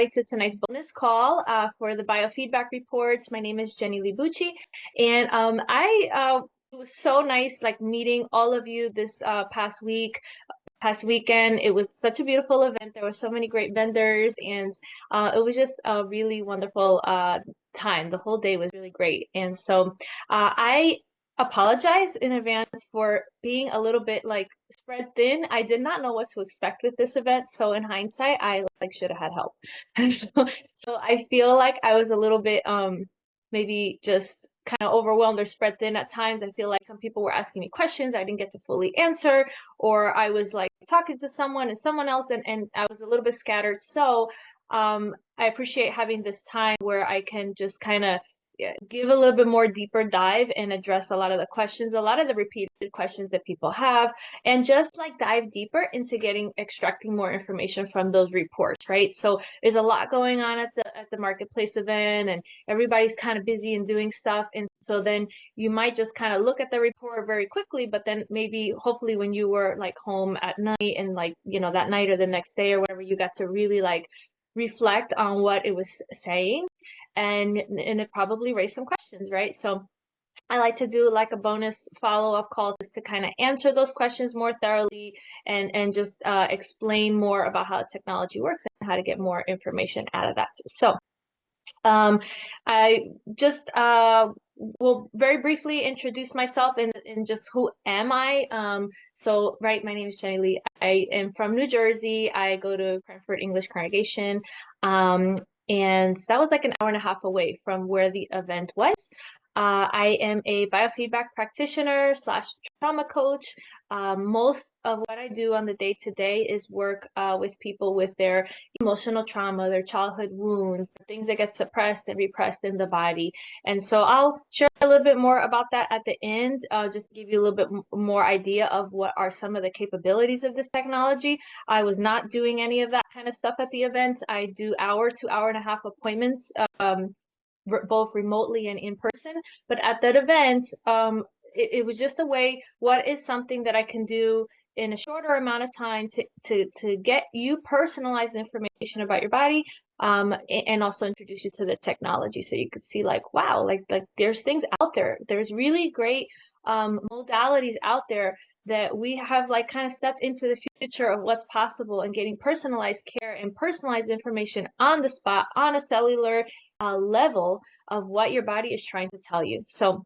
to tonight's bonus call for the Biofeedback Reports. My name is Jenny Libucci, and it was so nice like meeting all of you this past weekend. It was such a beautiful event. There were so many great vendors, and it was just a really wonderful time. The whole day was really great, and so I apologize in advance for being a little bit like spread thin. I did not know what to expect with this event, so in hindsight, I like should have had help. And so I feel like I was a little bit maybe just kind of overwhelmed or spread thin at times. I feel like some people were asking me questions I didn't get to fully answer, or I was like talking to someone and someone else, and I was a little bit scattered. So I appreciate having this time where I can just kind of give a little bit more deeper dive and address a lot of the questions, a lot of the repeated questions that people have, and just like dive deeper into extracting more information from those reports, right? So there's a lot going on at the marketplace event, and everybody's kind of busy and doing stuff, and so then you might just kind of look at the report very quickly, but then maybe hopefully when you were like home at night and like that night or the next day or whatever, you got to really like reflect on what it was saying, and it probably raised some questions, right? So I like to do like a bonus follow-up call just to kind of answer those questions more thoroughly, and just explain more about how technology works and how to get more information out of that. So I just will very briefly introduce myself and just who am I. So right, my name is Jenny Lee. I am from New Jersey. I go to Cranford English Congregation. And that was like an hour and a half away from where the event was. I am a biofeedback practitioner slash trauma coach. Most of what I do on the day-to-day is work with people with their emotional trauma, their childhood wounds, the things that get suppressed and repressed in the body. And so I'll share a little bit more about that at the end, just to give you a little bit more idea of what are some of the capabilities of this technology. I was not doing any of that kind of stuff at the event. I do hour to hour and a half appointments, both remotely and in person. But at that event, it was just a way, what is something that I can do in a shorter amount of time to get you personalized information about your body, and also introduce you to the technology so you could see like, wow, like there's things out there. There's really great modalities out there that we have like kind of stepped into the future of what's possible and getting personalized care and personalized information on the spot on a cellular level of what your body is trying to tell you. So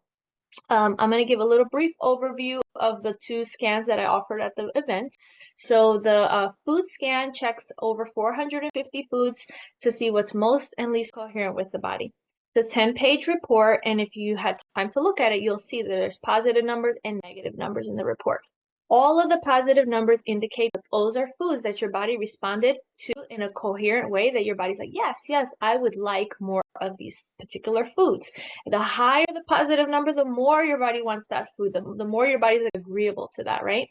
I'm going to give a little brief overview of the two scans that I offered at the event. So the food scan checks over 450 foods to see what's most and least coherent with the body. The 10-page report, and if you had time to look at it, you'll see that there's positive numbers and negative numbers in the report. All of the positive numbers indicate that those are foods that your body responded to in a coherent way, that your body's like, yes, yes, I would like more of these particular foods. The higher the positive number, the more your body wants that food, the more your body's agreeable to that, right?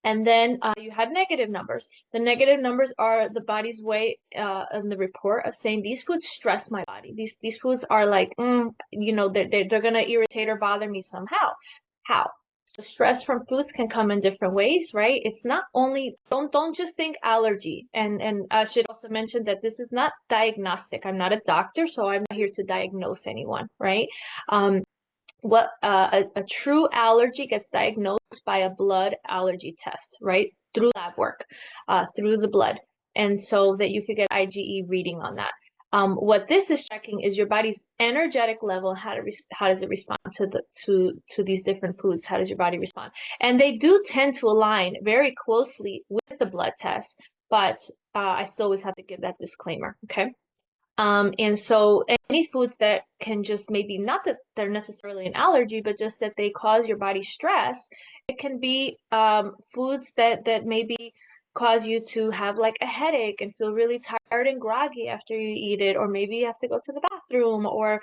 And then you had negative numbers. The negative numbers are the body's way in the report of saying these foods stress my body. These foods are like, they're gonna irritate or bother me somehow. How? So stress from foods can come in different ways, right? It's not only, don't just think allergy. And I should also mention that this is not diagnostic. I'm not a doctor, so I'm not here to diagnose anyone, right? A true allergy gets diagnosed by a blood allergy test, right? Through lab work, through the blood. And so that you could get IgE reading on that. What this is checking is your body's energetic level. How does it respond to these different foods? How does your body respond? And they do tend to align very closely with the blood test, but I still always have to give that disclaimer, okay? And so any foods that can just maybe, not that they're necessarily an allergy, but just that they cause your body stress, it can be foods that maybe cause you to have like a headache and feel really tired and groggy after you eat it, or maybe you have to go to the bathroom, or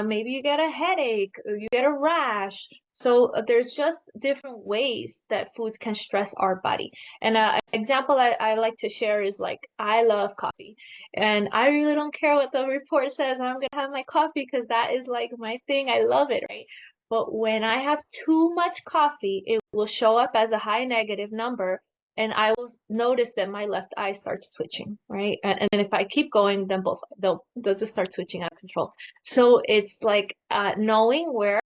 maybe you get a headache, or you get a rash. So there's just different ways that foods can stress our body. And an example I like to share is like, I love coffee. And I really don't care what the report says. I'm going to have my coffee because that is like my thing. I love it, right? But when I have too much coffee, it will show up as a high negative number and I will notice that my left eye starts twitching, right? And then if I keep going, then both they'll just start twitching out of control. So it's like knowing where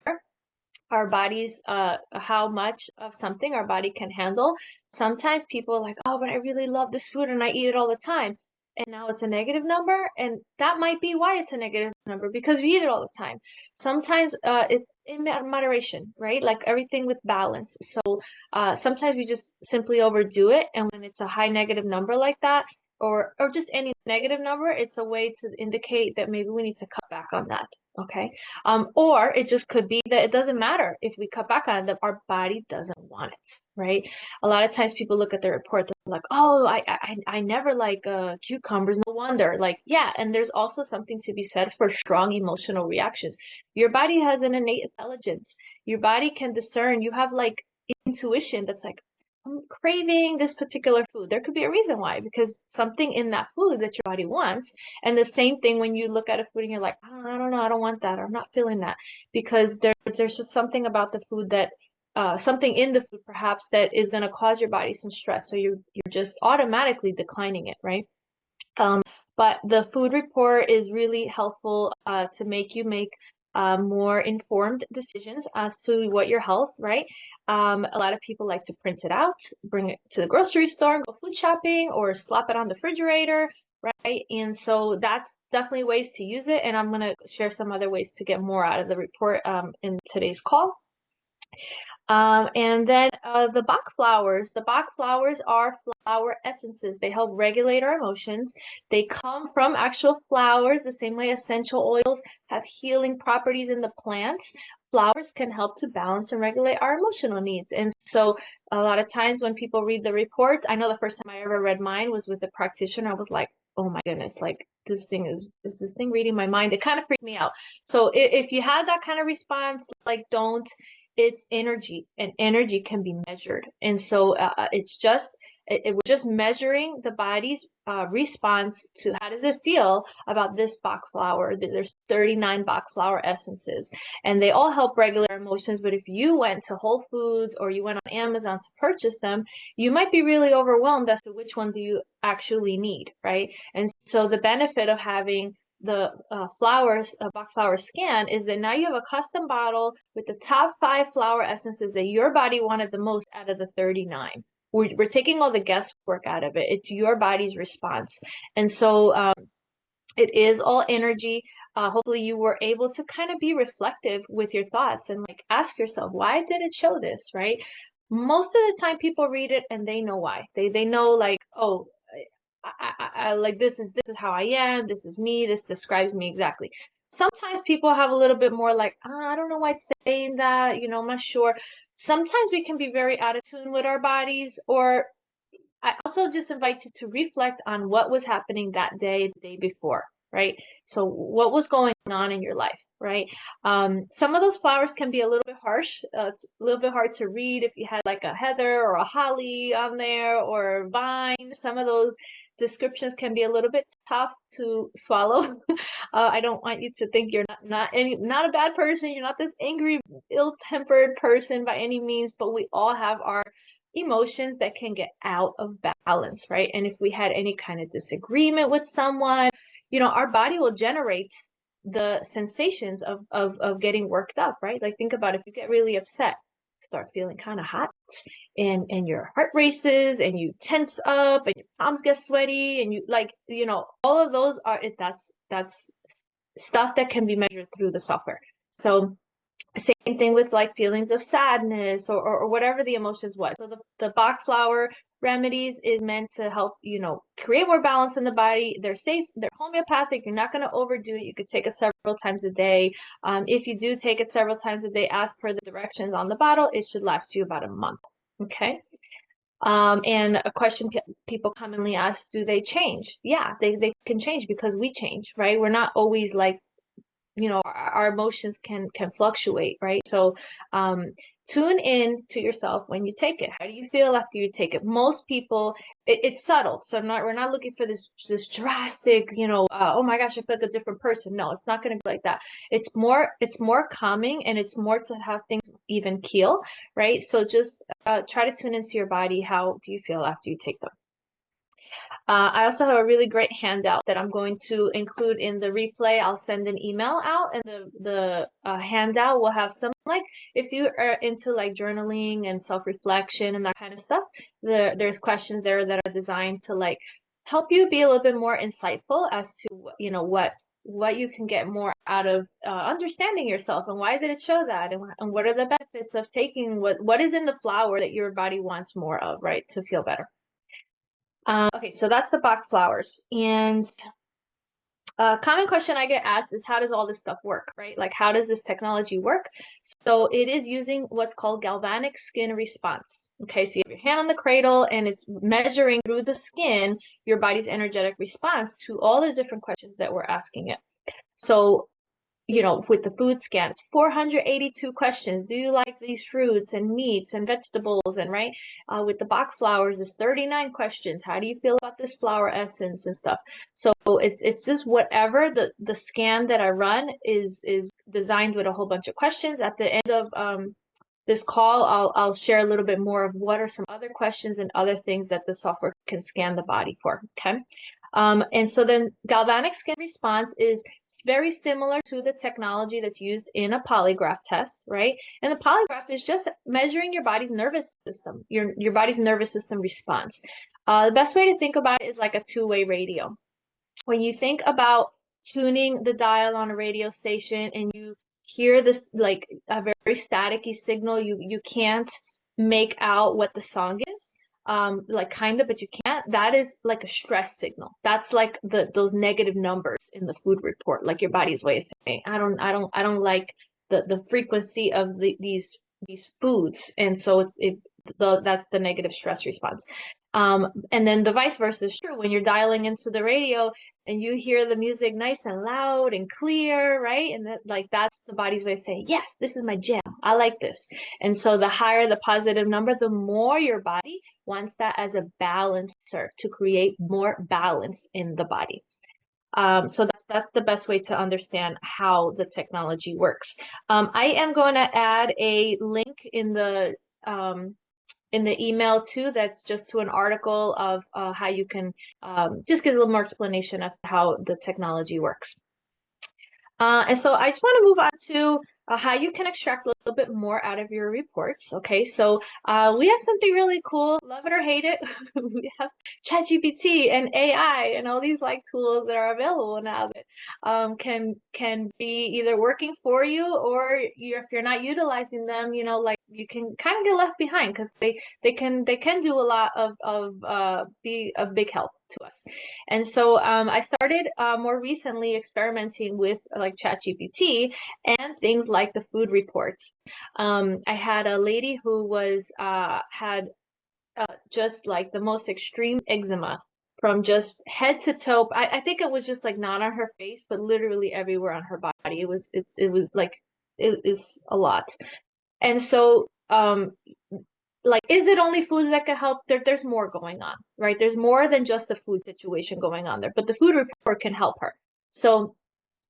our bodies, how much of something our body can handle. Sometimes people are like, oh, but I really love this food and I eat it all the time. And now it's a negative number. And that might be why it's a negative number, because we eat it all the time. Sometimes it's in moderation, right? Like everything with balance. So sometimes we just simply overdo it. And when it's a high negative number like that, or just any negative number, it's a way to indicate that maybe we need to cut back on that. Okay. Or it just could be that it doesn't matter if we cut back on it, that our body doesn't want it, right? A lot of times people look at the report, they're like, oh, I never like cucumbers, no wonder. Like, yeah, and there's also something to be said for strong emotional reactions. Your body has an innate intelligence. Your body can discern. You have like intuition that's like, I'm craving this particular food. There could be a reason why, because something in that food that your body wants. And the same thing when you look at a food and you're like, I don't know, I don't want that, or I'm not feeling that, because there's just something about the food that something in the food perhaps that is going to cause your body some stress. So you're just automatically declining it, right? Um, but the food report is really helpful to make you make more informed decisions as to what your health, right? A lot of people like to print it out, bring it to the grocery store, go food shopping, or slap it on the refrigerator, right? And so that's definitely ways to use it. And I'm going to share some other ways to get more out of the report in today's call. And then the Bach flowers. The Bach flowers are flower essences. They help regulate our emotions. They come from actual flowers, the same way essential oils have healing properties in the plants. Flowers can help to balance and regulate our emotional needs. And so a lot of times when people read the report, I know the first time I ever read mine was with a practitioner. I was like, oh my goodness, like this thing is this thing reading my mind? It kind of freaked me out. So if you had that kind of response, like don't, it's energy, and energy can be measured. And so it's just we're just measuring the body's response to how does it feel about this Bach flower. There's 39 Bach flower essences, and they all help regulate our emotions. But if you went to Whole Foods or you went on Amazon to purchase them, you might be really overwhelmed as to which one do you actually need, right? And so the benefit of having the Bach flower scan is that now you have a custom bottle with the top 5 flower essences that your body wanted the most out of the 39. We're taking all the guesswork out of it. It's your body's response. And so it is all energy. Hopefully you were able to kind of be reflective with your thoughts and like ask yourself, why did it show this, right? Most of the time people read it and they know why. They know like, oh, I like this is how I am, this is me, this describes me exactly. Sometimes people have a little bit more like, I don't know why it's saying that, I'm not sure. Sometimes we can be very out of tune with our bodies, or I also just invite you to reflect on what was happening that day, the day before, right? So what was going on in your life, right? Some of those flowers can be a little bit harsh. It's a little bit hard to read if you had like a heather or a holly on there or vine. Some of those descriptions can be a little bit tough to swallow. I don't want you to think you're not a bad person. You're not this angry, ill-tempered person by any means, but we all have our emotions that can get out of balance, right? And if we had any kind of disagreement with someone, our body will generate the sensations of getting worked up, right? Like think about if you get really upset, start feeling kind of hot, and your heart races and you tense up and your palms get sweaty and you like, all of those that's stuff that can be measured through the software. So same thing with like feelings of sadness or whatever the emotions was. So the Bach flower remedies is meant to help, create more balance in the body. They're safe, they're homeopathic. You're not going to overdo it. You could take it several times a day. If you do take it several times a day, as per the directions on the bottle, it should last you about a month. Okay. And a question people commonly ask, do they change? Yeah, they can change because we change, right? We're not always like our emotions can fluctuate, right? So tune in to yourself when you take it. How do you feel after you take it? Most people, it's subtle. So we're not looking for this drastic, oh my gosh, I feel like a different person. No, it's not going to be like that. It's more calming, and it's more to have things even keel, right? So just try to tune into your body. How do you feel after you take them? I also have a really great handout that I'm going to include in the replay. I'll send an email out, and the handout will have some, like, if you are into like journaling and self-reflection and that kind of stuff, there's questions there that are designed to like help you be a little bit more insightful as to what you can get more out of understanding yourself, and why did it show that, and what are the benefits of taking what is in the flower that your body wants more of, right, to feel better. Okay, so that's the Bach flowers. And a common question I get asked is, how does all this stuff work, right? Like, how does this technology work? So it is using what's called galvanic skin response. Okay, so you have your hand on the cradle, and it's measuring through the skin your body's energetic response to all the different questions that we're asking it. So with the food scans, 482 questions. Do you like these fruits and meats and vegetables? And right, with the Bach flowers, is 39 questions. How do you feel about this flower essence and stuff? So it's just whatever the scan that I run is designed with a whole bunch of questions. At the end of this call, I'll share a little bit more of what are some other questions and other things that the software can scan the body for. Okay. And so then galvanic skin response is very similar to the technology that's used in a polygraph test, right? And the polygraph is just measuring your body's nervous system, your body's nervous system response. The best way to think about it is like a two-way radio. When you think about tuning the dial on a radio station and you hear this like a very staticky signal, you can't make out what the song is, like kind of, but you can't. That is like a stress signal. That's like those negative numbers in the food report, like your body's way of saying, I don't like the frequency of these foods, and so that's the negative stress response. And then the vice versa is true. When you're dialing into the radio and you hear the music nice and loud and clear, right? And that's the body's way of saying, yes, this is my jam. I like this. And so the higher the positive number, the more your body wants that as a balancer to create more balance in the body. So that's the best way to understand how the technology works. I am going to add a link in the email too, that's just to an article of how you can just get a little more explanation as to how the technology works. And so I just want to move on to how you can extract a little bit more out of your reports. Okay, so we have something really cool, love it or hate it. We have ChatGPT and AI and all these like tools that are available now that can be either working for you, or if you're not utilizing them, like you can kind of get left behind, because they can do a lot of be a big help to us. And so I started more recently experimenting with like ChatGPT and things like the food reports. I had a lady who had just like the most extreme eczema from just head to toe. I think it was just like not on her face, but literally everywhere on her body. It was like it is a lot. And so like, is it only foods that can help? There's more going on, right? There's more than just the food situation going on there, but the food report can help her. So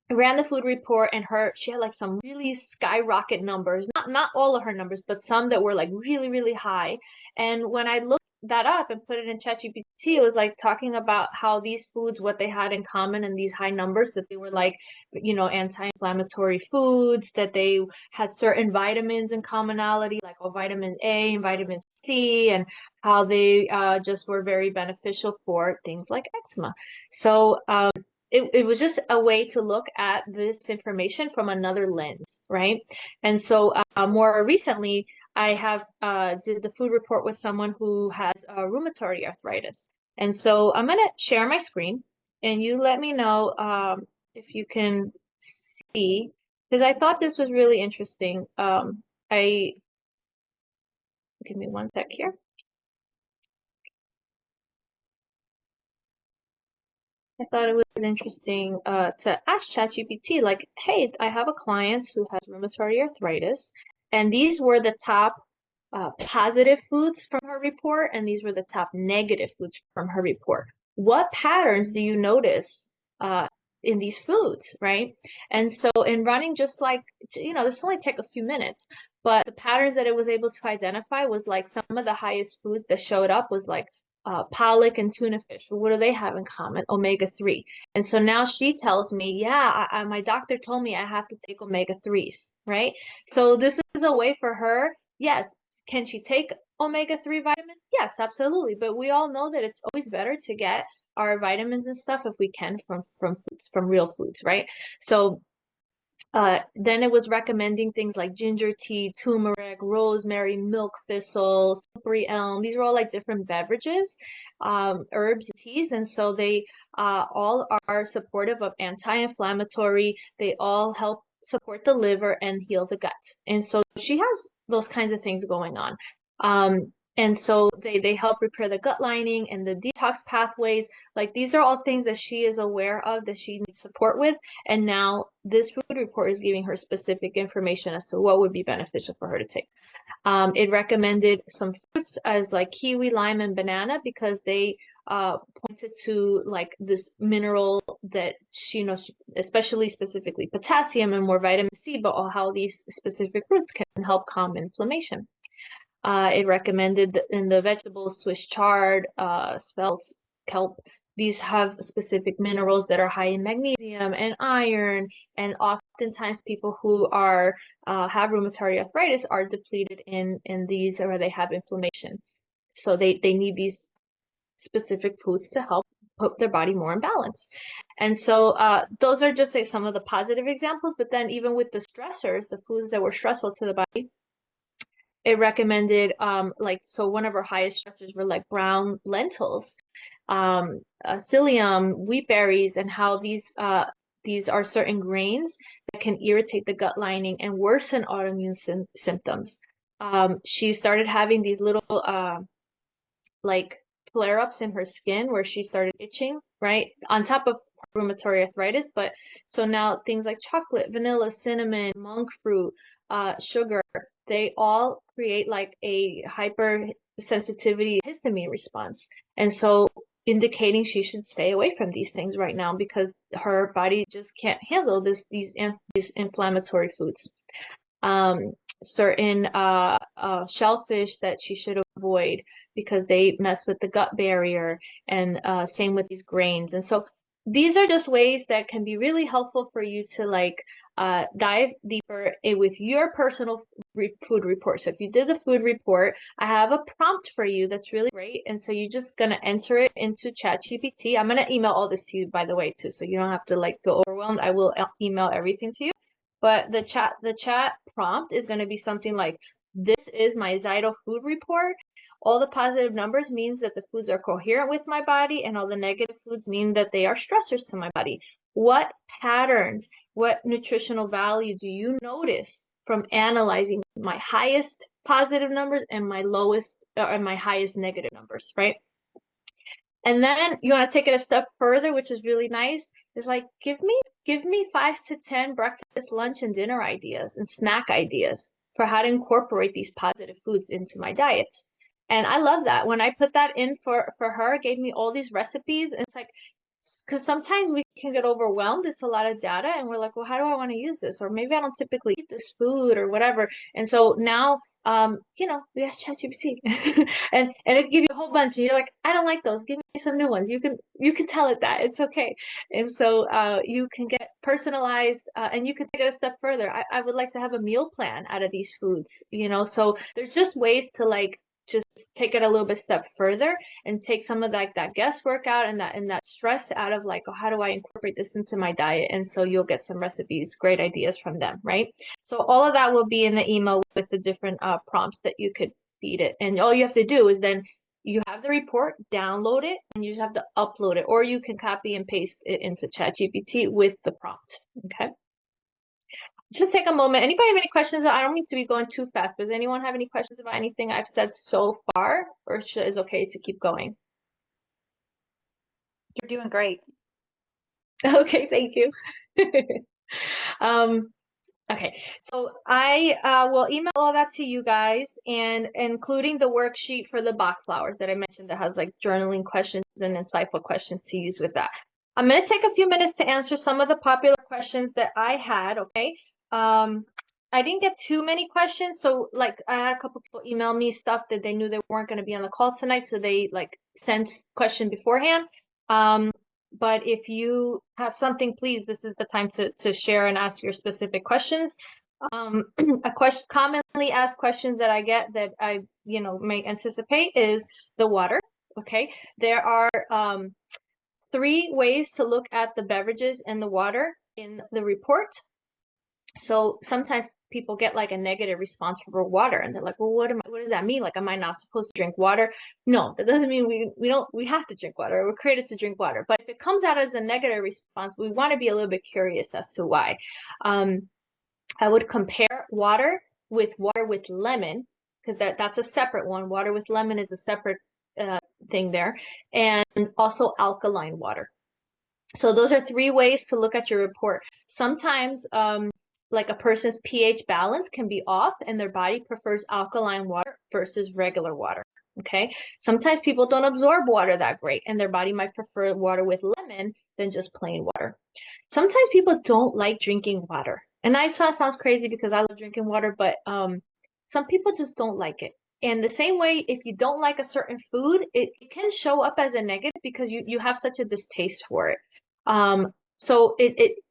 I ran the food report, and she had like some really skyrocket numbers, not all of her numbers, but some that were like really, really high. And when I looked that up and put it in ChatGPT, it was like talking about how these foods, what they had in common, and these high numbers, that they were like, anti-inflammatory foods, that they had certain vitamins in commonality, like vitamin A and vitamin C, and how they just were very beneficial for things like eczema. So it was just a way to look at this information from another lens, right? And so more recently, I have did the food report with someone who has rheumatoid arthritis. And so I'm going to share my screen, and you let me know if you can see, because I thought this was really interesting. Give me one sec here. I thought it was interesting to ask ChatGPT, like, hey, I have a client who has rheumatoid arthritis, and these were the top positive foods from her report, and these were the top negative foods from her report. What patterns do you notice uh, in these foods, right? And so, in running, just like, this only take a few minutes, but the patterns that it was able to identify was like some of the highest foods that showed up was like pollock and tuna fish. What do they have in common? Omega-3. And so now she tells me, yeah, my doctor told me I have to take omega-3s, right? So this is a way for her. Yes, can she take omega-3 vitamins? Yes, absolutely. But we all know that it's always better to get our vitamins and stuff if we can from foods, from real foods, right? So then it was recommending things like ginger tea, turmeric, rosemary, milk thistle, slippery elm. These are all like different beverages, herbs, teas, and so they all are supportive of anti-inflammatory. They all help support the liver and heal the gut. And so she has those kinds of things going on. And so they help repair the gut lining and the detox pathways. Like these are all things that she is aware of that she needs support with. And now this food report is giving her specific information as to what would be beneficial for her to take. It recommended some fruits as like kiwi, lime, and banana because they pointed to like this mineral that she knows, especially specifically potassium and more vitamin C, but how these specific fruits can help calm inflammation. It recommended in the vegetables Swiss chard, spelt, kelp. These have specific minerals that are high in magnesium and iron, and oftentimes people who are have rheumatoid arthritis are depleted in these, or they have inflammation. So they need these specific foods to help put their body more in balance. And so those are just like some of the positive examples. But then even with the stressors, the foods that were stressful to the body, it recommended like, so one of our highest stressors were like brown lentils, psyllium, wheat berries, and how these are certain grains that can irritate the gut lining and worsen autoimmune symptoms. She started having these little like flare-ups in her skin where she started itching, right? On top of rheumatoid arthritis, but so now things like chocolate, vanilla, cinnamon, monk fruit, sugar, they all create like a hypersensitivity histamine response. And so indicating she should stay away from these things right now because her body just can't handle these inflammatory foods. Um, certain shellfish that she should avoid because they mess with the gut barrier, and same with these grains. And so these are just ways that can be really helpful for you to like dive deeper with your personal food report. So if you did the food report, I have a prompt for you that's really great. And so you're just gonna enter it into ChatGPT. I'm gonna email all this to you, by the way, too, so you don't have to like feel overwhelmed. I will email everything to you. But the chat prompt is going to be something like, this is my Zyto food report. All the positive numbers means that the foods are coherent with my body, and all the negative foods mean that they are stressors to my body. What patterns, what nutritional value do you notice from analyzing my highest positive numbers and my lowest and my highest negative numbers, right? And then you want to take it a step further, which is really nice. Is like, give me 5 to 10 breakfast, lunch, and dinner ideas and snack ideas for how to incorporate these positive foods into my diet. And I love that. When I put that in for her, it gave me all these recipes. And it's like, because sometimes we can get overwhelmed. It's a lot of data, and we're like, well, how do I want to use this? Or maybe I don't typically eat this food or whatever. And so now, we ask ChatGPT, and it give you a whole bunch, and you're like, I don't like those. Give me some new ones. You can tell it that it's okay. And so you can get personalized, and you can take it a step further. I would like to have a meal plan out of these foods, So there's just ways to like just take it a little bit step further and take some of that guesswork out and that stress out of like, oh, how do I incorporate this into my diet? And so you'll get some recipes, great ideas from them, right? So all of that will be in the email with the different prompts that you could feed it. And all you have to do is then you have the report, download it, and you just have to upload it, or you can copy and paste it into ChatGPT with the prompt. Okay. Just take a moment. Anybody have any questions? I don't need to be going too fast, but does anyone have any questions about anything I've said so far, or is okay to keep going? You're doing great. Okay, thank you. Um, okay, so I will email all that to you guys and including the worksheet for the Bach flowers that I mentioned that has like journaling questions and insightful questions to use with that. I'm going to take a few minutes to answer some of the popular questions that I had, okay? I didn't get too many questions, so like I had a couple people email me stuff that they knew they weren't going to be on the call tonight, so they like sent question beforehand. Um, but if you have something, please, this is the time to share and ask your specific questions. A question commonly asked questions that I get that I, may anticipate is the water. Okay, there are 3 ways to look at the beverages and the water in the report. So sometimes people get like a negative response for water and they're like, well, what does that mean? Like, am I not supposed to drink water? No, that doesn't mean we have to drink water. We're created to drink water. But if it comes out as a negative response, we want to be a little bit curious as to why. I would compare water with lemon, because that's a separate one. Water with lemon is a separate thing there, and also alkaline water. So those are 3 ways to look at your report. Sometimes, like a person's pH balance can be off and their body prefers alkaline water versus regular water. Okay. Sometimes people don't absorb water that great and their body might prefer water with lemon than just plain water. Sometimes people don't like drinking water. And I know it sounds crazy because I love drinking water, but some people just don't like it. And the same way, if you don't like a certain food, it can show up as a negative because you have such a distaste for it. So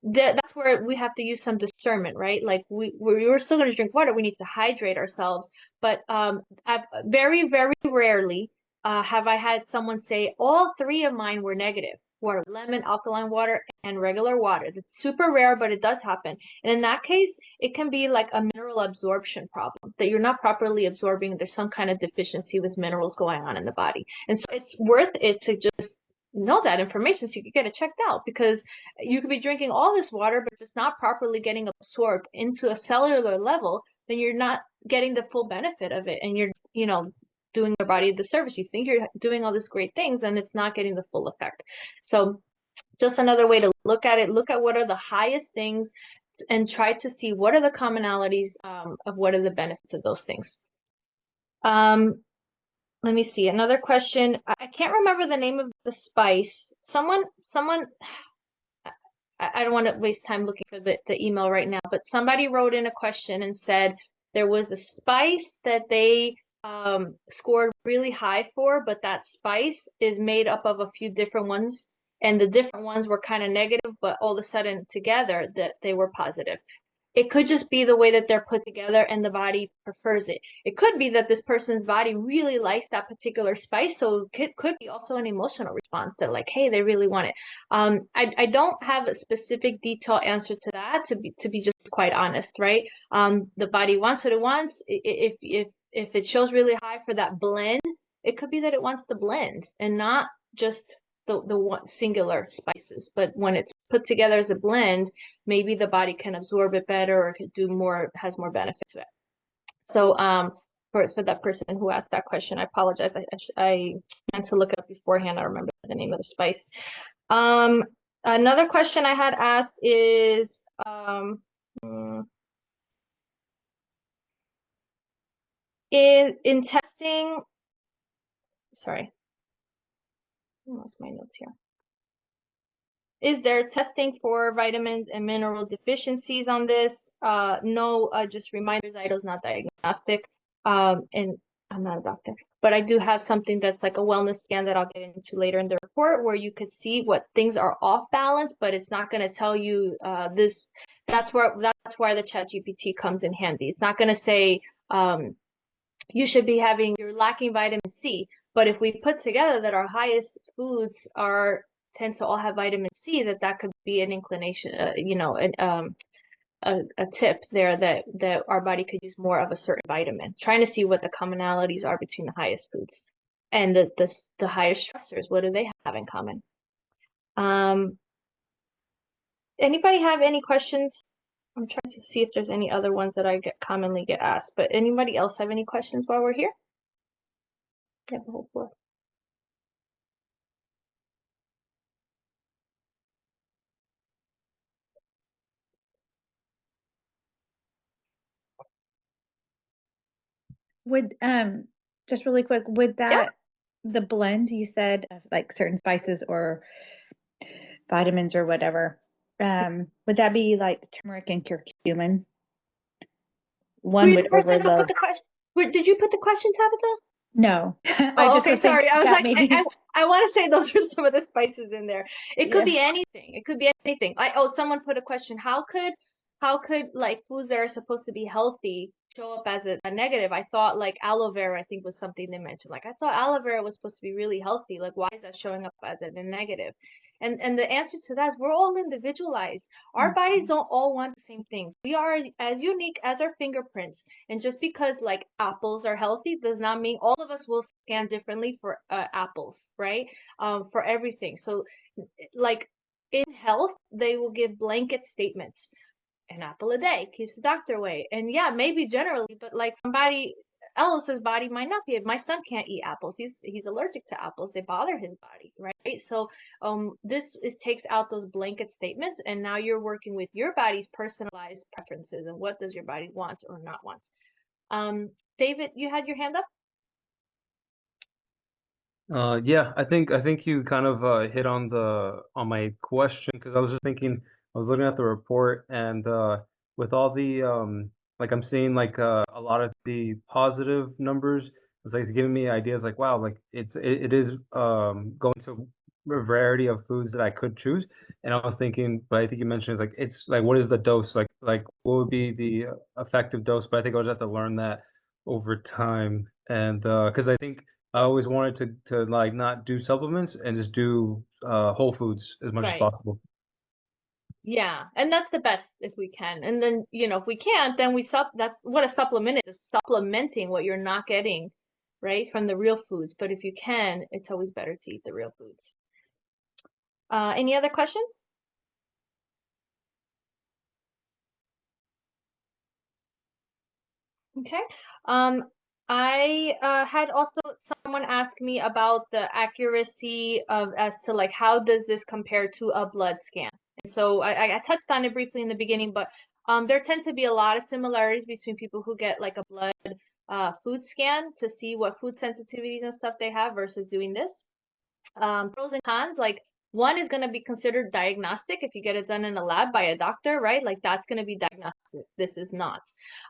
that's where we have to use some discernment, right? Like we're still going to drink water. We need to hydrate ourselves. But I've very, very rarely have I had someone say all 3 of mine were negative. Water, lemon, alkaline water, and regular water. That's super rare, but it does happen. And in that case, it can be like a mineral absorption problem that you're not properly absorbing. There's some kind of deficiency with minerals going on in the body. And so it's worth it to just know that information so you can get it checked out, because you could be drinking all this water, but if it's not properly getting absorbed into a cellular level, then you're not getting the full benefit of it. And you're, doing your body a disservice. You think you're doing all these great things and it's not getting the full effect. So just another way to look at it, look at what are the highest things and try to see what are the commonalities of what are the benefits of those things. Let me see. Another question. I can't remember the name of the spice. Someone, I don't want to waste time looking for the email right now, but somebody wrote in a question and said there was a spice that they scored really high for, but that spice is made up of a few different ones, and the different ones were kind of negative, but all of a sudden together that they were positive. It could just be the way that they're put together and the body prefers it. It could be that this person's body really likes that particular spice, so it could be also an emotional response that like, hey, they really want it. I don't have a specific detailed answer to that, to be just quite honest, right? The body wants what it wants. If it shows really high for that blend, it could be that it wants the blend and not just the one singular spices. But when it's put together as a blend, maybe the body can absorb it better or could do more, has more benefit to it. So for that person who asked that question, I apologize. I meant to look it up beforehand. I remember the name of the spice. Another question I had asked is in testing, sorry, I lost my notes here. Is there testing for vitamins and mineral deficiencies on this? No, just reminders. IDO's not diagnostic, and I'm not a doctor, but I do have something that's like a wellness scan that I'll get into later in the report, where you could see what things are off balance, but it's not going to tell you this. That's where the ChatGPT comes in handy. It's not going to say you're lacking vitamin C. But if we put together that our highest foods tend to all have vitamin C, that could be an inclination, a tip there that our body could use more of a certain vitamin. Trying to see what the commonalities are between the highest foods and the highest stressors. What do they have in common? Anybody have any questions? I'm trying to see if there's any other ones that I commonly get asked, but anybody else have any questions while we're here? You have the whole floor. Would just really quick, would Yeah. that the blend you said of like certain spices or vitamins or whatever, would that be like turmeric and curcumin? Were One you would the person who put overload. the question? Did you put the question, Tabitha? No, I Oh, just okay. was thinking Sorry. I was that like, maybe. I want to say those are some of the spices in there. It could Yeah. be anything. It could be anything. Oh, someone put a question. How could like foods that are supposed to be healthy show up as a negative? I thought like aloe vera, I think was something they mentioned. Like I thought aloe vera was supposed to be really healthy. Like why is that showing up as a negative? And the answer to that is we're all individualized. Our bodies Mhm. don't all want the same things. We are as unique as our fingerprints. And just because like apples are healthy does not mean all of us will scan differently for apples, right? For everything. So like in health, they will give blanket statements. An apple a day keeps the doctor away. And yeah, maybe generally, but like somebody else's body might not be. My son can't eat apples. He's allergic to apples. They bother his body, right? So this takes out those blanket statements, and now you're working with your body's personalized preferences and what does your body want or not want. David, you had your hand up? Yeah, I think you kind of hit on the on my question because I was just thinking I was looking at the report and with all the like I'm seeing like a lot of the positive numbers. It's giving me ideas like wow, like it is going to a variety of foods that I could choose. And I was thinking, but I think you mentioned it's like what is the dose like what would be the effective dose? But I think I'll just have to learn that over time and because I think. I always wanted to like not do supplements and just do whole foods as much as Right. possible. Yeah, and that's the best if we can. And then, if we can't, then that's what a supplement is, supplementing what you're not getting, right, from the real foods. But if you can, it's always better to eat the real foods. Any other questions? Okay. Um, I had also someone ask me about the accuracy of as to like how does this compare to a blood scan? And so I touched on it briefly in the beginning, but there tend to be a lot of similarities between people who get like a blood food scan to see what food sensitivities and stuff they have versus doing this. Pros and cons, like one is going to be considered diagnostic if you get it done in a lab by a doctor, right? Like that's going to be diagnostic. This is not.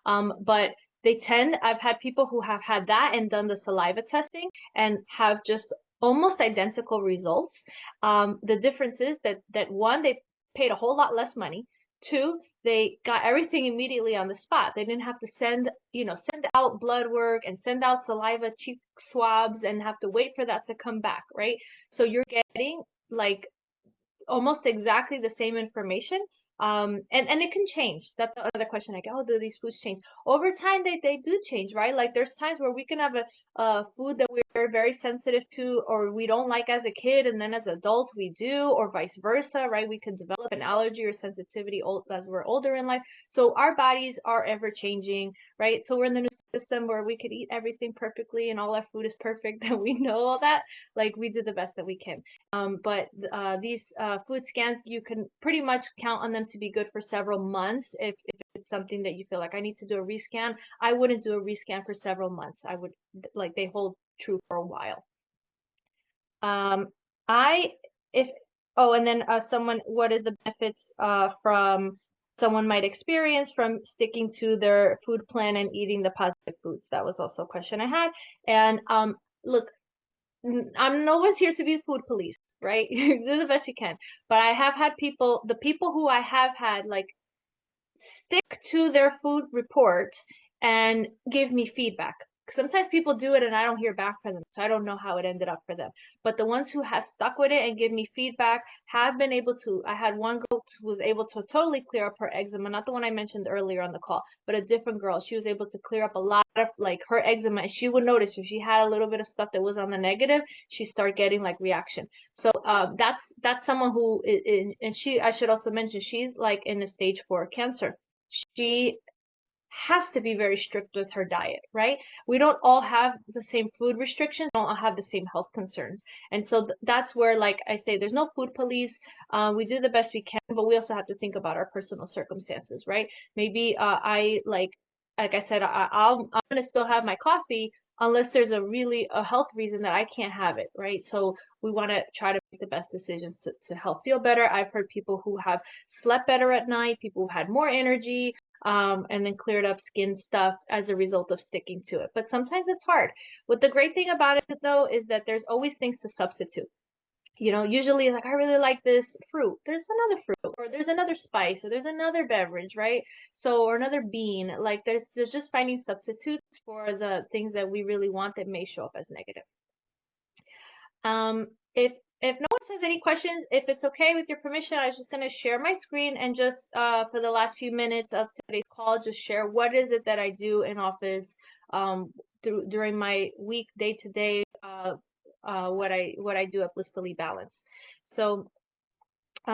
But I've had people who have had that and done the saliva testing and have just almost identical results. The difference is that one, they paid a whole lot less money. Two, they got everything immediately on the spot. They didn't have to send out blood work and send out saliva cheek swabs and have to wait for that to come back, right? So you're getting like almost exactly the same information. And it can change. That's another question. Like, oh, do these foods change over time? They do change, right? Like there's times where we can have a food that we're very sensitive to or we don't like as a kid, and then as an adult we do, or vice versa, right? We can develop an allergy or sensitivity as we're older in life. So our bodies are ever changing, right? So we're in the new system where we could eat everything perfectly and all our food is perfect, and we know all that. Like we did the best that we can. But these food scans, you can pretty much count on them to be good for several months. If it's something that you feel like I need to do a rescan, I wouldn't do a rescan for several months. I would like they hold true for a while. Um, I if oh, and then someone, what are the benefits from someone might experience from sticking to their food plan and eating the positive foods? That was also a question I had. And look, I'm no one's here to be food police, right? Do the best you can. But I have had the people who I have had like stick to their food report and give me feedback. 'Cause sometimes people do it and I don't hear back from them, so I don't know how it ended up for them. But the ones who have stuck with it and give me feedback have been able to. I had one girl who was able to totally clear up her eczema, not the one I mentioned earlier on the call, but a different girl. She was able to clear up a lot of like her eczema, and she would notice if she had a little bit of stuff that was on the negative, she started getting like reaction. So that's someone who and she, I should also mention, she's like in a stage 4 cancer. She has to be very strict with her diet, right? We don't all have the same food restrictions, don't all have the same health concerns. And so that's where, like I say, there's no food police. We do the best we can, but we also have to think about our personal circumstances, right? Maybe I like like I said, I'm going to still have my coffee unless there's a health reason that I can't have it, right? So we want to try to make the best decisions to help feel better. I've heard people who have slept better at night, people who've had more energy, and then cleared up skin stuff as a result of sticking to it. But sometimes it's hard. What the great thing about it, though, is that there's always things to substitute. You know, usually like, I really like this fruit. There's another fruit, or there's another spice, or there's another beverage, right? So, or another bean. Like there's just finding substitutes for the things that we really want that may show up as negative. If no one has any questions, if it's okay with your permission, I was just going to share my screen and just for the last few minutes of today's call, just share what is it that I do in office during my week, day to day, what I do at Blissfully Balanced. So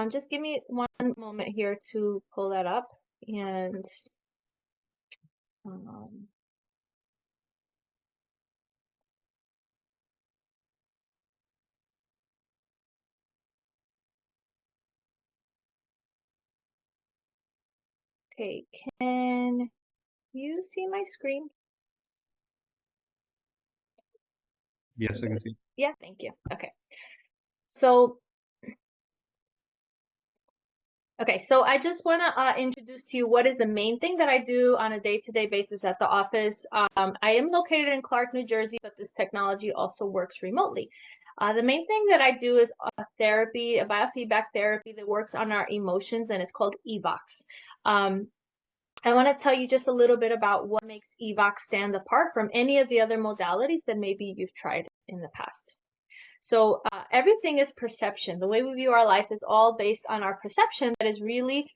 just give me one moment here to pull that up and okay, can you see my screen? Yes, I can see. Yeah, thank you. Okay. So I just want to introduce to you what is the main thing that I do on a day-to-day basis at the office. I am located in Clark, New Jersey, but this technology also works remotely. The main thing that I do is a biofeedback therapy that works on our emotions, and it's called EVOX. I want to tell you just a little bit about what makes EVOX stand apart from any of the other modalities that maybe you've tried in the past. So everything is perception. The way we view our life is all based on our perception that is really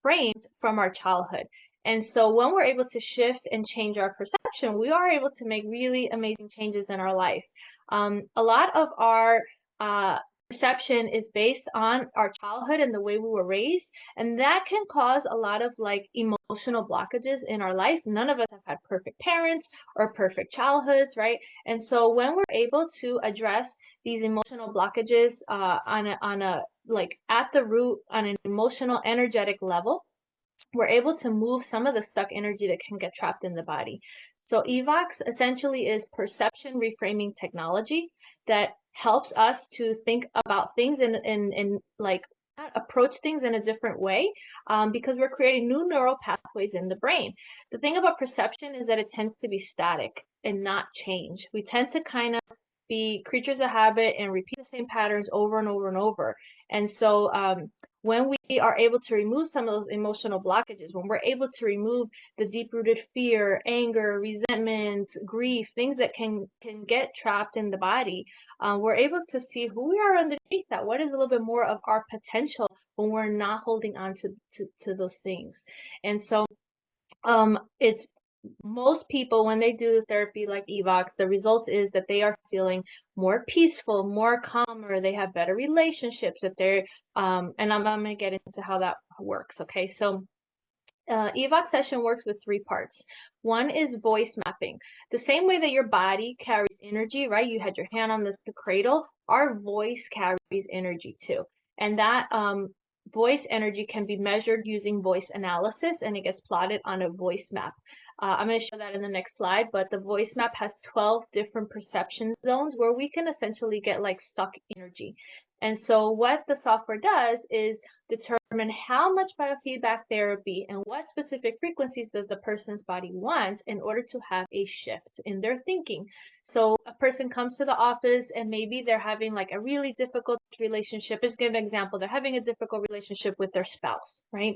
framed from our childhood. And so when we're able to shift and change our perception, we are able to make really amazing changes in our life. A lot of our perception is based on our childhood and the way we were raised, and that can cause a lot of like emotional blockages in our life. None of us have had perfect parents or perfect childhoods, right? And so when we're able to address these emotional blockages on a like at the root, on an emotional energetic level, we're able to move some of the stuck energy that can get trapped in the body. So EVOX essentially is perception reframing technology that helps us to think about things and like approach things in a different way, because we're creating new neural pathways in the brain. The thing about perception is that it tends to be static and not change. We tend to kind of be creatures of habit and repeat the same patterns over and over and over. And so when we are able to remove some of those emotional blockages, when we're able to remove the deep-rooted fear, anger, resentment, grief, things that can get trapped in the body, we're able to see who we are underneath that. What is a little bit more of our potential when we're not holding on to those things. And so it's most people, when they do therapy like EVOX, the result is that they are feeling more peaceful, more calmer, they have better relationships, that they're and I'm going to get into how that works. Okay, so EVOX session works with three parts. One is voice mapping. The same way that your body carries energy, right? You had your hand on the cradle, our voice carries energy too. And that voice energy can be measured using voice analysis, and it gets plotted on a voice map. I'm going to show that in the next slide, but the voice map has 12 different perception zones where we can essentially get like stuck energy. And so what the software does is determine how much biofeedback therapy and what specific frequencies does the person's body want in order to have a shift in their thinking. So a person comes to the office and maybe they're having like a really difficult relationship. Let's give an example. They're having a difficult relationship with their spouse, right?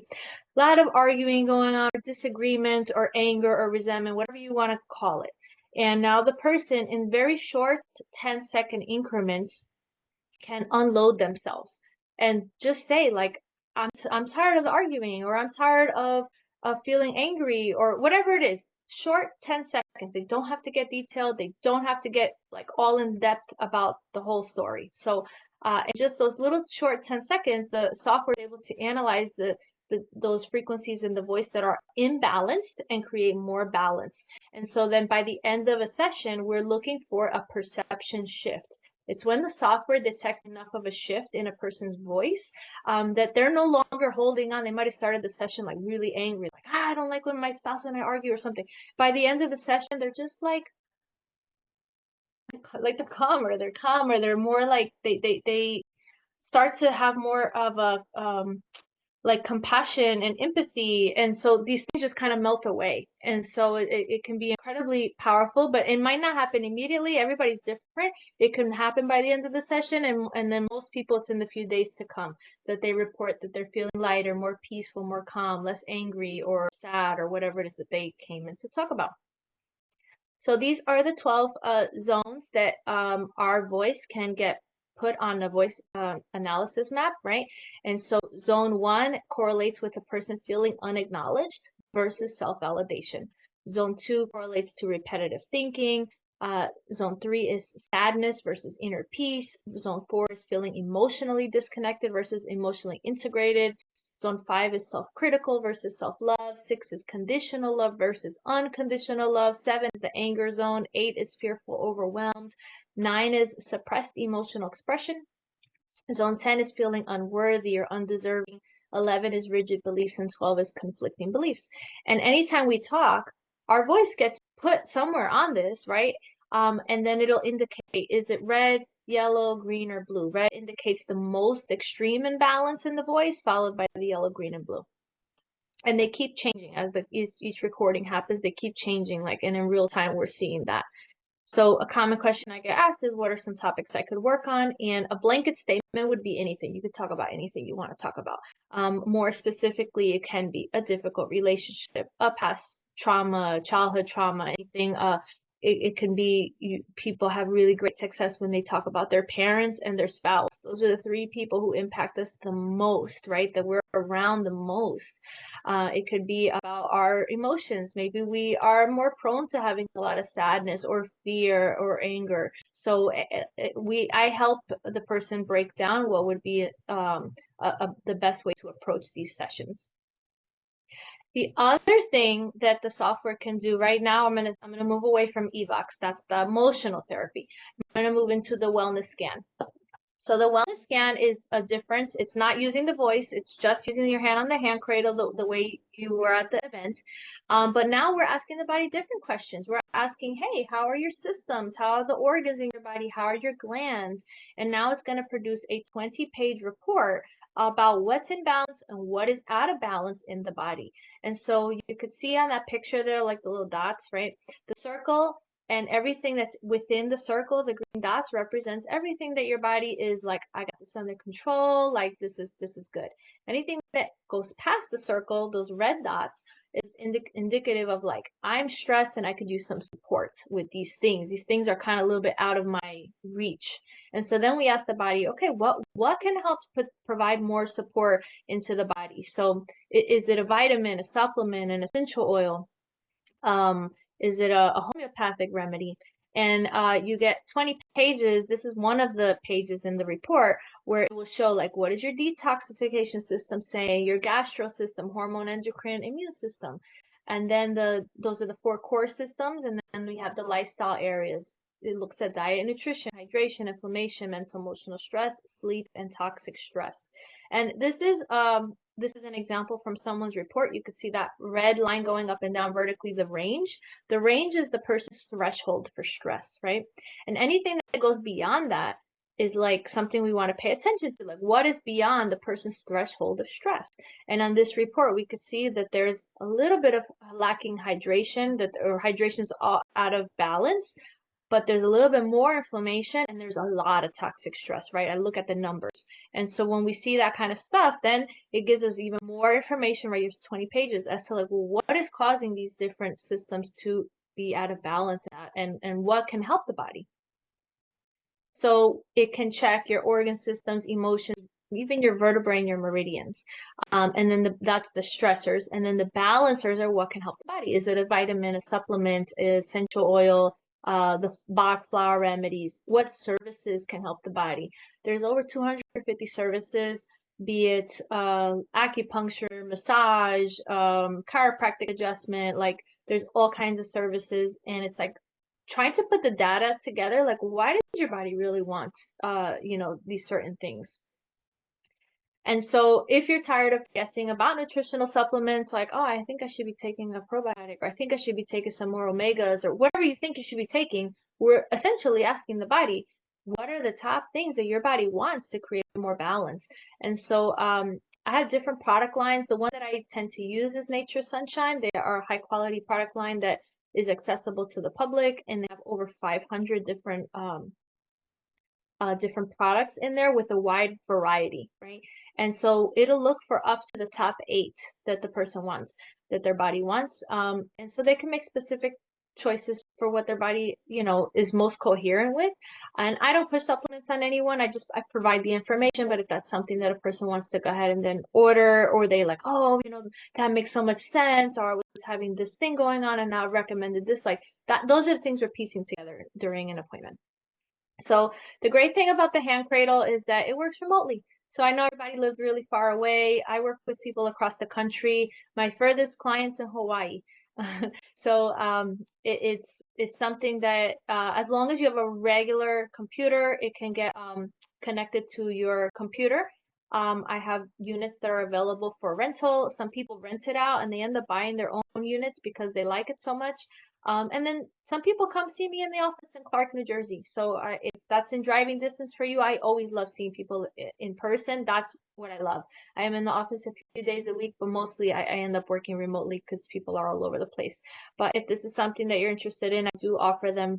A lot of arguing going on, or disagreement or anger or resentment, whatever you want to call it. And now the person, in very short 10-second increments, can unload themselves and just say like, I'm tired of arguing, or I'm tired of feeling angry, or whatever it is. Short 10 seconds. They don't have to get detailed. They don't have to get like all in depth about the whole story. So in just those little short 10 seconds, the software is able to analyze those frequencies in the voice that are imbalanced and create more balance. And so then by the end of a session, we're looking for a perception shift. It's when the software detects enough of a shift in a person's voice that they're no longer holding on. They might have started the session like really angry, like, I don't like when my spouse and I argue or something. By the end of the session, they're just like they're calmer, they're more like they start to have more of a like compassion and empathy, and so these things just kind of melt away, and so it can be incredibly powerful, but it might not happen immediately. Everybody's different. It can happen by the end of the session, and then most people it's in the few days to come that they report that they're feeling lighter, more peaceful, more calm, less angry or sad or whatever it is that they came in to talk about. So these are the 12 zones that our voice can get put on a voice analysis map, right? And so zone 1 correlates with a person feeling unacknowledged versus self-validation. Zone 2 correlates to repetitive thinking. Zone 3 is sadness versus inner peace. Zone 4 is feeling emotionally disconnected versus emotionally integrated. Zone 5 is self-critical versus self-love. 6 is conditional love versus unconditional love. 7 is the anger zone. 8 is fearful, overwhelmed. 9 is suppressed emotional expression. Zone 10 is feeling unworthy or undeserving. 11 is rigid beliefs, and 12 is conflicting beliefs. And anytime we talk, our voice gets put somewhere on this, right? And then it'll indicate, is it red, yellow, green, or blue? Red indicates the most extreme imbalance in the voice, followed by the yellow, green, and blue. And they keep changing as each recording happens. They keep changing, like, and in real time, we're seeing that. So a common question I get asked is, what are some topics I could work on? And a blanket statement would be anything. You could talk about anything you want to talk about. More specifically, it can be a difficult relationship, a past trauma, childhood trauma, anything. It can be people have really great success when they talk about their parents and their spouse. Those are the 3 people who impact us the most, right? That we're around the most. It could be about our emotions. Maybe we are more prone to having a lot of sadness or fear or anger. So I help the person break down what would be the best way to approach these sessions. The other thing that the software can do right now, I'm gonna move away from eVox. That's the emotional therapy. I'm gonna move into the wellness scan. So the wellness scan is a difference. It's not using the voice. It's just using your hand on the hand cradle the way you were at the event. But now we're asking the body different questions. We're asking, hey, how are your systems? How are the organs in your body? How are your glands? And now it's going to produce a 20-page report about what's in balance and what is out of balance in the body. And so you could see on that picture there, like the little dots, right? The circle and everything that's within the circle, the green dots, represents everything that your body is like, I got this under control, like this is good. Anything that goes past the circle, those red dots, is indicative of like, I'm stressed and I could use some support with these things. These things are kind of a little bit out of my reach. And so then we ask the body, okay, what can help provide more support into the body? So is it a vitamin, a supplement, an essential oil? Is it a homeopathic remedy? And you get 20 pages. This is one of the pages in the report where it will show like, what is your detoxification system saying, your gastro system, hormone, endocrine, immune system. And then those are the 4 core systems. And then we have the lifestyle areas. It looks at diet, nutrition, hydration, inflammation, mental, emotional stress, sleep, and toxic stress. And this is an example from someone's report. You could see that red line going up and down vertically, the range. The range is the person's threshold for stress, right? And anything that goes beyond that is like something we want to pay attention to. Like, what is beyond the person's threshold of stress? And on this report, we could see that there's a little bit of lacking hydration, or hydration's all out of balance, but there's a little bit more inflammation and there's a lot of toxic stress, right? I look at the numbers. And so when we see that kind of stuff, then it gives us even more information, right? Here's 20 pages as to like, well, what is causing these different systems to be out of balance, and what can help the body? So it can check your organ systems, emotions, even your vertebrae and your meridians. And then that's the stressors. And then the balancers are what can help the body. Is it a vitamin, a supplement, essential oil, the Bach flower remedies? What services can help the body? There's over 250 services, be it acupuncture, massage, chiropractic adjustment. Like, there's all kinds of services, and it's like trying to put the data together. Like, why does your body really want these certain things? And so if you're tired of guessing about nutritional supplements, like, oh, I think I should be taking a probiotic, or I think I should be taking some more omegas, or whatever you think you should be taking, we're essentially asking the body, what are the top things that your body wants to create more balance? And so I have different product lines. The one that I tend to use is Nature Sunshine. They are a high quality product line that is accessible to the public, and they have over 500 different products in there with a wide variety, right? And so it'll look for up to the top 8 that the person wants, that their body wants. And so they can make specific choices for what their body, is most coherent with. And I don't push supplements on anyone. I provide the information, but if that's something that a person wants to go ahead and then order, or they like, oh, that makes so much sense, or I was having this thing going on and now I recommended this, like that, those are the things we're piecing together during an appointment. So the great thing about the hand cradle is that it works remotely. So I know everybody lived really far away. I work with people across the country. My furthest client's in Hawaii. So it's something that as long as you have a regular computer, it can get connected to your computer. I have units that are available for rental. Some people rent it out and they end up buying their own units because they like it so much. And then some people come see me in the office in Clark, New Jersey. So if that's in driving distance for you, I always love seeing people in person. That's what I love. I am in the office a few days a week, but mostly I end up working remotely because people are all over the place. But if this is something that you're interested in, I do offer them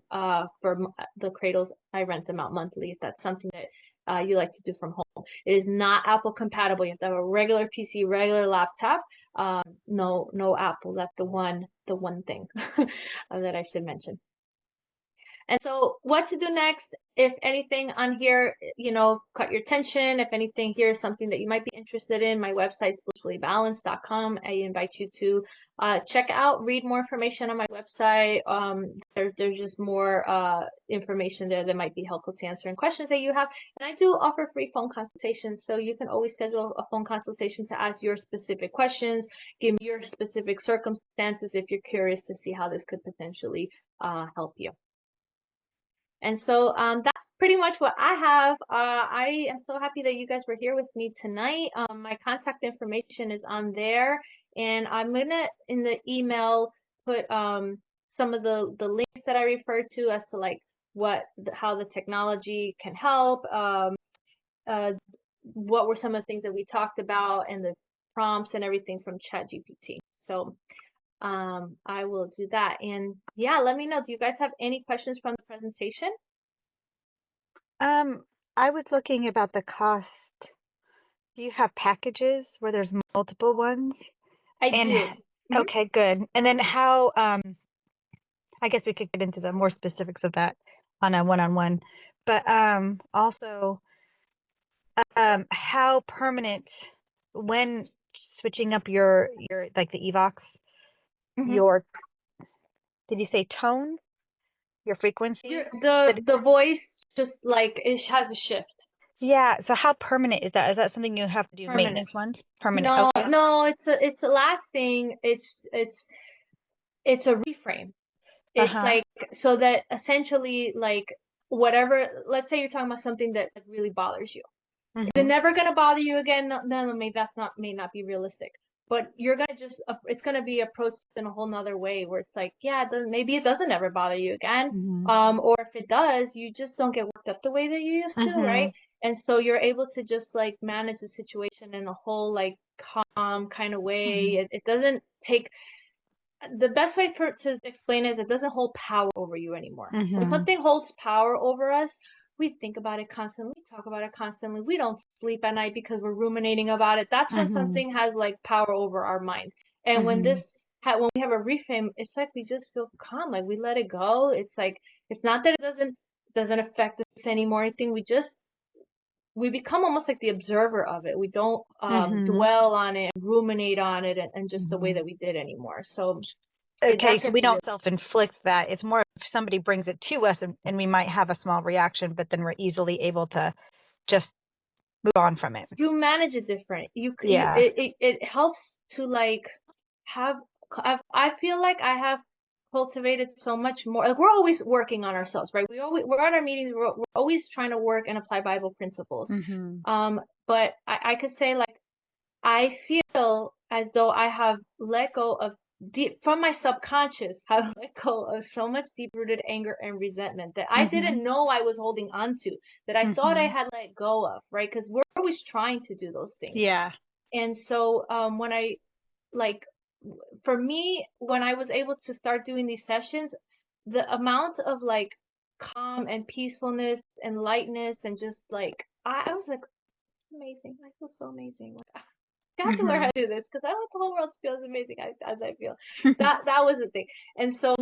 for the cradles. I rent them out monthly if that's something that you like to do from home. It is not Apple compatible. You have to have a regular PC, regular laptop. No Apple. That's the one thing that I should mention. And so what to do next, if anything on here, caught your attention, if anything here is something that you might be interested in, my website's blissfullybalanced.com. I invite you to check out, read more information on my website. There's just more information there that might be helpful to answering questions that you have. And I do offer free phone consultations, so you can always schedule a phone consultation to ask your specific questions, give me your specific circumstances if you're curious to see how this could potentially help you. And so that's pretty much what I have. I am so happy that you guys were here with me tonight. My contact information is on there, and I'm gonna in the email put some of the links that I referred to as to like how the technology can help. What were some of the things that we talked about, and the prompts and everything from ChatGPT. So I will do that. And yeah, let me know. Do you guys have any questions from the presentation? I was looking about the cost. Do you have packages where there's multiple ones? I And do. Mhm. okay, good. And then how, I guess we could get into the more specifics of that on a one-on-one, but also how permanent when switching up your like the Evox, Mhm. your, did you say tone, your frequency? The voice just like it has a shift. Yeah, so how permanent is that? Is that something you have to do Permanent. maintenance ones? Permanent, No, okay. no, it's a lasting. It's a reframe. It's Uh-huh. like so that essentially like whatever. Let's say you're talking about something that like, really bothers you. Is it Mm-hmm. never gonna bother you again? No, maybe may not be realistic. But you're gonna just it's gonna be approached in a whole nother way where it's like, yeah, maybe it doesn't ever bother you again. Mm-hmm. Or if it does, you just don't get worked up the way that you used to, Mm-hmm. right? And so you're able to just like manage the situation in a whole like calm kind of way. Mm-hmm. It doesn't take the best way to explain it is it doesn't hold power over you anymore. When Mm-hmm. something holds power over us, we think about it constantly, we talk about it constantly. We don't sleep at night because we're ruminating about it. That's when Mm-hmm. something has like power over our mind. And when Mm-hmm. when we have a reframe, it's like we just feel calm, like we let it go. It's like it's not that it doesn't affect us anymore. Anything we become almost like the observer of it. We don't Mm-hmm. dwell on it, ruminate on it, and just the way Mm-hmm. that we did anymore. So Okay, that's so it we for real. don't self-inflict that. It's more if somebody brings it to us and we might have a small reaction, but then we're easily able to just move on from it. You manage it different. Yeah. It helps to like have. I feel like I have cultivated so much more. Like we're always working on ourselves, right? We're at our meetings. We're always trying to work and apply Bible principles. Mm-hmm. but I could say like I feel as though I have let go of deep from my subconscious, I've let go of so much deep-rooted anger and resentment that I didn't know I was holding on to, that I thought I had let go of, right? Because we're always trying to do those things. Yeah. And so when I like for me, when I was able to start doing these sessions, the amount of like calm and peacefulness and lightness and just like I was like, it's amazing. I feel so amazing. Like, I have to learn how to do this because I want the whole world to feel as amazing as I feel. That was the thing. And so